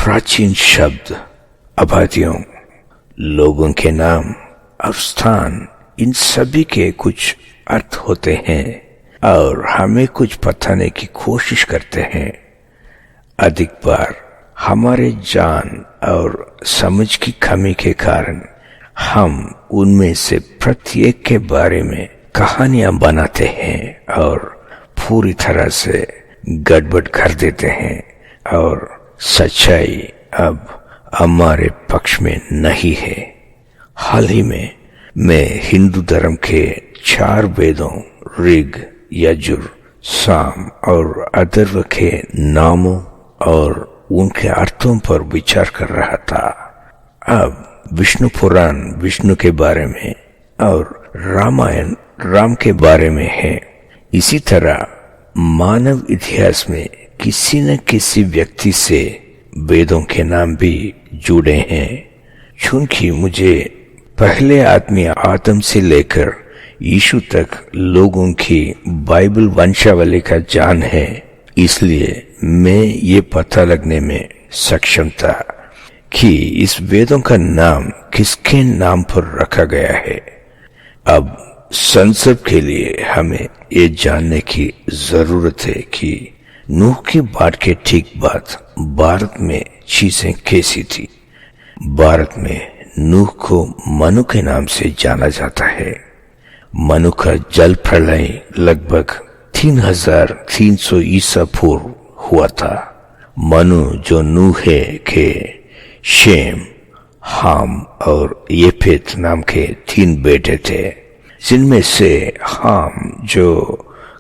प्राचीन शब्द, आबादियों, लोगों के नाम और स्थान, इन सभी के कुछ अर्थ होते हैं और हमें कुछ बताने की कोशिश करते हैं। अधिक बार हमारे जान और समझ की कमी के कारण हम उनमें से प्रत्येक के बारे में कहानियां बनाते हैं और पूरी तरह से गड़बड़ कर देते हैं और सच्चाई अब हमारे पक्ष में नहीं है। हाल ही में मैं हिंदू धर्म के 4 वेदों ऋग, यजुर, साम और अथर्व के नामों और उनके अर्थों पर विचार कर रहा था। अब विष्णु पुराण विष्णु के बारे में और रामायण राम के बारे में है। इसी तरह मानव इतिहास में किसी न किसी व्यक्ति से वेदों के नाम भी जुड़े हैं। चूंकि मुझे पहले आदमी आदम से लेकर यीशु तक लोगों की बाइबल वंशावली का ज्ञान है, इसलिए मैं ये पता लगने में सक्षम था कि इस वेदों का नाम किसके नाम पर रखा गया है। अब संदर्भ के लिए हमें ये जानने की जरूरत है कि नूह की बात के ठीक बाद भारत में चीजें कैसी थी। भारत में नूह को मनु के नाम से जाना जाता है। मनु का जल प्रलय लगभग 3300 ईसा पूर्व हुआ था। मनु जो नूह के शेम, हाम और येफेत नाम के 3 बेटे थे, जिनमें से हाम जो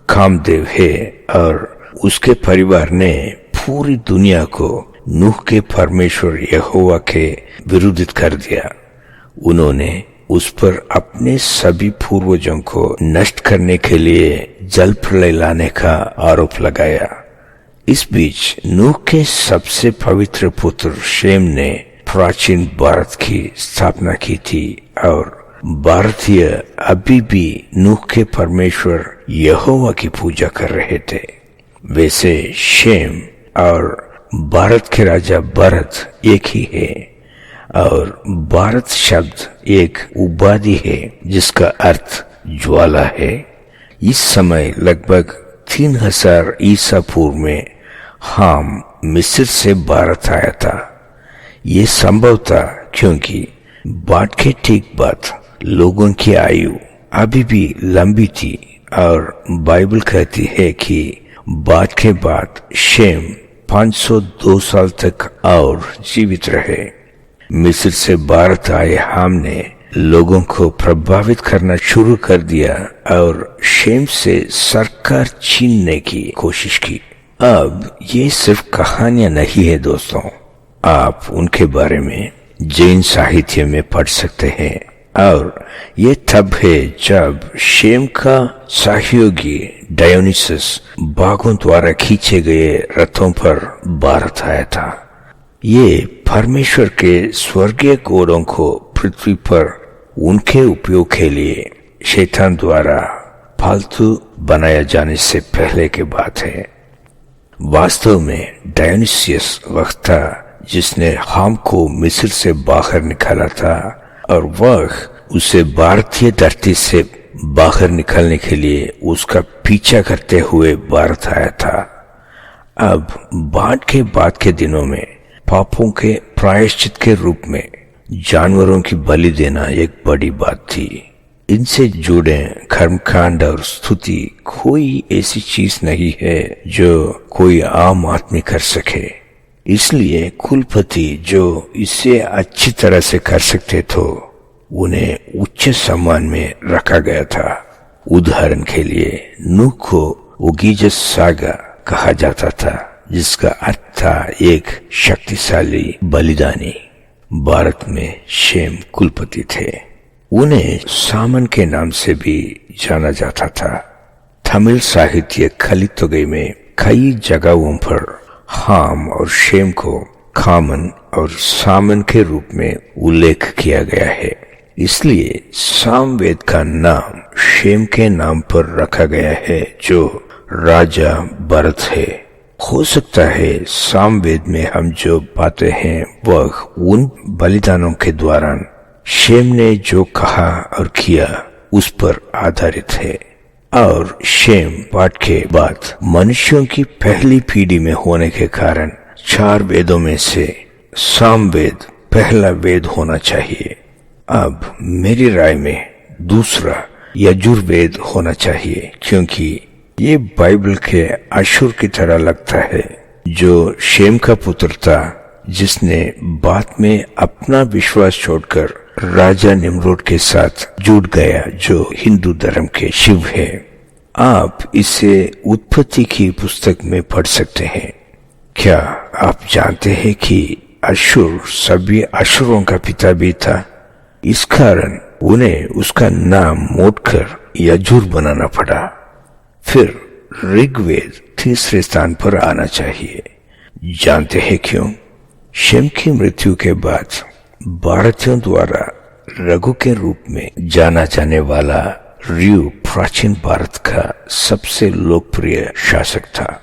कामदेव है और उसके परिवार ने पूरी दुनिया को नूह के परमेश्वर यहोवा के विरुद्ध कर दिया। उन्होंने उस पर अपने सभी पूर्वजों को नष्ट करने के लिए जल प्रलय लाने का आरोप लगाया। इस बीच नूह के सबसे पवित्र पुत्र शेम ने प्राचीन भारत की स्थापना की थी और भारतीय अभी भी नूह के परमेश्वर यहोवा की पूजा कर रहे थे। वैसे शेम और भारत के राजा भरत एक ही है और भारत शब्द एक उपाधि है जिसका अर्थ ज्वाला है। इस समय लगभग 3000 ईसा पूर्व में हाम मिस्र से भारत आया था। ये संभव था क्योंकि बात के ठीक बाद लोगों की आयु अभी भी लंबी थी और बाइबल कहती है कि बात के बाद शेम 502 साल तक और जीवित रहे। मिस्र से भारत आए हाम ने लोगों को प्रभावित करना शुरू कर दिया और शेम से सरकार छीनने की कोशिश की। अब ये सिर्फ कहानियां नहीं है दोस्तों, आप उनके बारे में जैन साहित्य में पढ़ सकते हैं। और ये तब है जब शेम का सहयोगी डायोनिसस बाघों द्वारा खींचे गए रथों पर भारत आया था। ये परमेश्वर के स्वर्गीय घोड़ों को पृथ्वी पर उनके उपयोग के लिए शैतान द्वारा फालतू बनाया जाने से पहले की बात है। वास्तव में डायोनिसियस वक्त था जिसने हाम को मिस्र से बाहर निकाला था और वह उसे भारतीय धरती से बाहर निकालने के लिए उसका पीछा करते हुए भारत आया था। अब बाद के दिनों में पापों के प्रायश्चित के रूप में जानवरों की बलि देना एक बड़ी बात थी। इनसे जुड़े कर्मकांड और स्तुति कोई ऐसी चीज नहीं है जो कोई आम आदमी कर सके। इसलिए कुलपति जो इसे अच्छी तरह से कर सकते थे उन्हें उच्च सम्मान में रखा गया था। उदाहरण के लिए नूह को उगीजस सागा कहा जाता था, जिसका अर्थ था एक शक्तिशाली बलिदानी। भारत में शेम कुलपति थे। उन्हें सामन के नाम से भी जाना जाता था। तमिल साहित्य कलितोगई में कई जगहों पर हाम और शेम को खामन और सामन के रूप में उल्लेख किया गया है। इसलिए सामवेद का नाम शेम के नाम पर रखा गया है जो राजा भरत है। हो सकता है सामवेद में हम जो पाते हैं वह उन बलिदानों के दौरान शेम ने जो कहा और किया उस पर आधारित है, और शेम पाठ के बाद मनुष्यों की पहली पीढ़ी में होने के कारण 4 वेदों में से सामवेद पहला वेद होना चाहिए। अब मेरी राय में दूसरा यजुर्वेद होना चाहिए, क्योंकि ये बाइबल के अशुर की तरह लगता है, जो शेम का पुत्र था, जिसने बाद में अपना विश्वास छोड़कर राजा निम्रोद के साथ जुड़ गया, जो हिंदू धर्म के शिव है। आप इसे उत्पत्ति की पुस्तक में पढ़ सकते हैं। क्या आप जानते हैं कि अशुर सभी अशुरों का पिता भी था? इस कारण उन्हें उसका नाम मोड़कर यजुर बनाना पड़ा। फिर ऋग्वेद तीसरे स्थान पर आना चाहिए। जानते हैं क्यों? शेम की मृत्यु के बाद भारतीयों द्वारा रघु के रूप में जाना जाने वाला र्यू प्राचीन भारत का सबसे लोकप्रिय शासक था।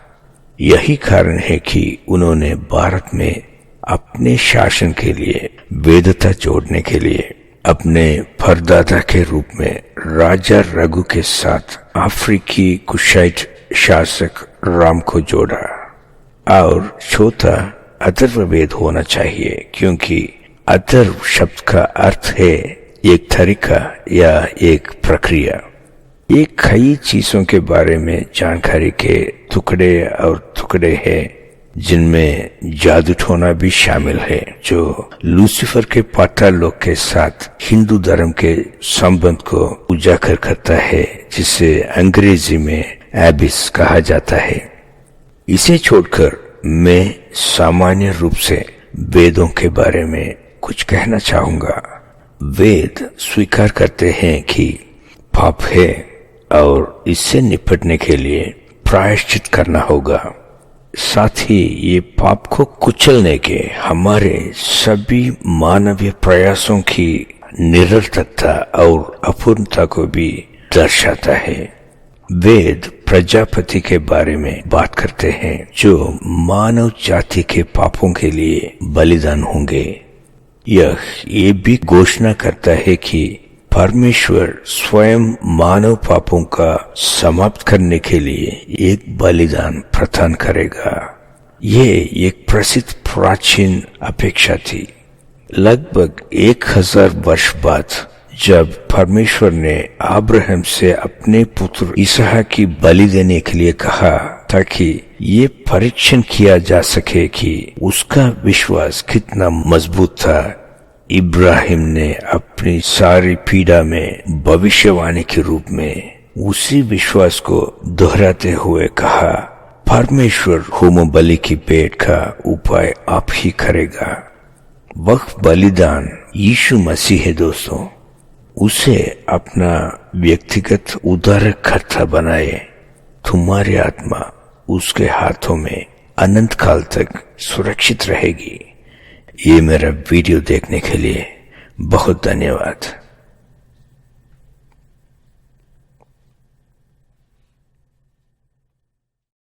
यही कारण है कि उन्होंने भारत में अपने शासन के लिए वैधता जोड़ने के लिए अपने परदादा के रूप में राजा रघु के साथ अफ्रीकी कुशाइट शासक राम को जोड़ा। और चौथा अथर्ववेद होना चाहिए, क्योंकि अथर्व शब्द का अर्थ है एक तरीका या एक प्रक्रिया। ये कई चीजों के बारे में जानकारी के टुकड़े और टुकड़े हैं, जिनमें जादू टोना भी शामिल है, जो लूसीफर के पाताल लोक के साथ हिंदू धर्म के संबंध को उजागर करता है, जिसे अंग्रेजी में एबिस कहा जाता है। इसे छोड़कर मैं सामान्य रूप से वेदों के बारे में कुछ कहना चाहूंगा। वेद स्वीकार करते हैं कि पाप है और इससे निपटने के लिए प्रायश्चित करना होगा। साथ ही ये पाप को कुचलने के हमारे सभी मानवीय प्रयासों की निरर्थकता और अपूर्णता को भी दर्शाता है। वेद प्रजापति के बारे में बात करते हैं, जो मानव जाति के पापों के लिए बलिदान होंगे। ये भी घोषणा करता है कि परमेश्वर स्वयं मानव पापों का समाप्त करने के लिए एक बलिदान प्रदान करेगा। ये एक प्रसिद्ध प्राचीन अपेक्षा थी। लगभग 1000 वर्ष बाद जब परमेश्वर ने अब्राहम से अपने पुत्र इसहाक की बलि देने के लिए कहा, ताकि ये परीक्षण किया जा सके कि उसका विश्वास कितना मजबूत था, इब्राहिम ने अपनी सारी पीड़ा में भविष्यवाणी के रूप में उसी विश्वास को दोहराते हुए कहा, परमेश्वर होम बलि की भेंट का उपाय आप ही करेगा। वह बलिदान यीशु मसीह है दोस्तों। उसे अपना व्यक्तिगत उद्धारकर्ता बनाए। तुम्हारी आत्मा उसके हाथों में अनंत काल तक सुरक्षित रहेगी। ये मेरा वीडियो देखने के लिए बहुत धन्यवाद।